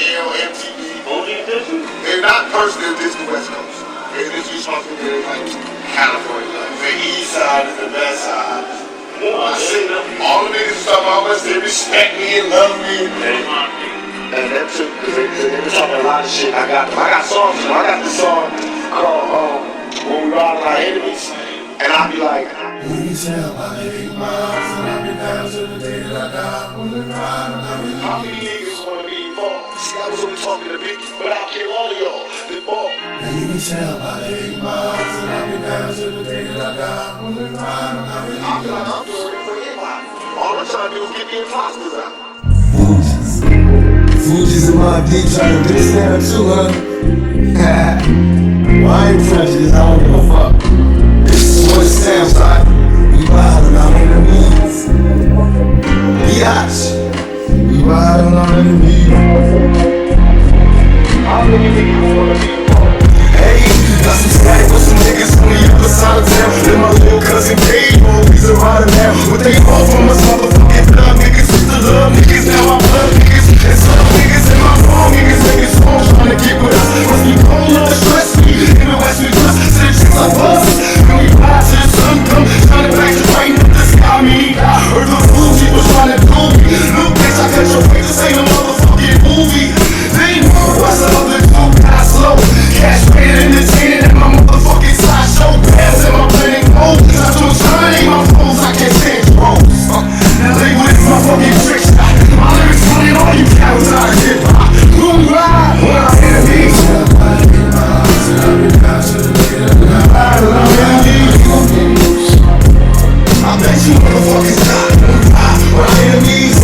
KMEL, MTV. They're not personally this the West Coast. They're this responsibility like California. The East Side is the best side. I see all the niggas talking about West, they respect me and love me. And that too, because they been talking a lot of shit. I got songs. I got this song called When We Ride On Our Enemies. And I be like, we tell by 8 miles and I'll be down to the day that I die. When we ride on our enemies. How many niggas wanna be involved? See, I was only talking to Biggie, but I'll kill all of y'all. They ball. And you can tell by 8 miles and I'll be down to the day that I die. When we ride on our enemies. I feel like I'm doing it for hip-hop. All I'm trying to do is get the imposters out. Fuji's in my deep trying to get this down too, huh? Well, I ain't touching this, I don't give a fuck. This is what it sounds like. We ride on our enemies. Biatch. We ride on our enemies. How many niggas wanna be involved? Hey, got some static with some niggas on the other side of town. Then my little cousin Dave, he's a rider now. But they all from us motherfucking blood niggas. Used to love niggas, now I blood niggas. And some niggas in my wrong niggas making songs trying to get with us. Cause we don't love stress me. In the West we trust to the chicks like us. When we ride to the sun come, trying to back to right up the sky. Me, I heard the Fuji was trying to do me. Look bitch, I cut your face, this ain't a motherfucking movie. They know what's up, the two guys slow. Cash paid entertaining at my motherfucking sideshow. Pass in my planning mode. I do shine, ain't my phones, I can't stand trolls. Now they with my fucking trick shot. My lyrics running all you cowards out of hip hop. When we ride on our enemies. I bet you motherfuckers die when we ride on our enemies.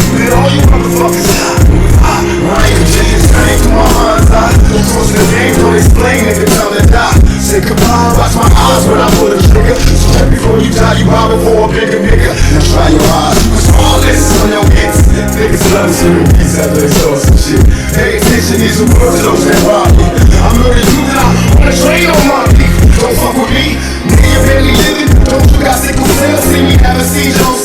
Let all you motherfuckers die when we ride on our enemies. Change my mind's eye. Close the game, don't explain, nigga, tell them die. Say goodbye, watch my eyes when I put a trigger. So right before you die, you robbing for a bigger nigga. Now try your eyes, cause all this is on your hits. Niggas love to see the beats after they saw some shit. Pay attention, these are words to those that rob me. I murdered you, then I wanna train on my beef. Don't fuck with me, nigga, you barely living. Don't you got sickle cell, see me have a seizure on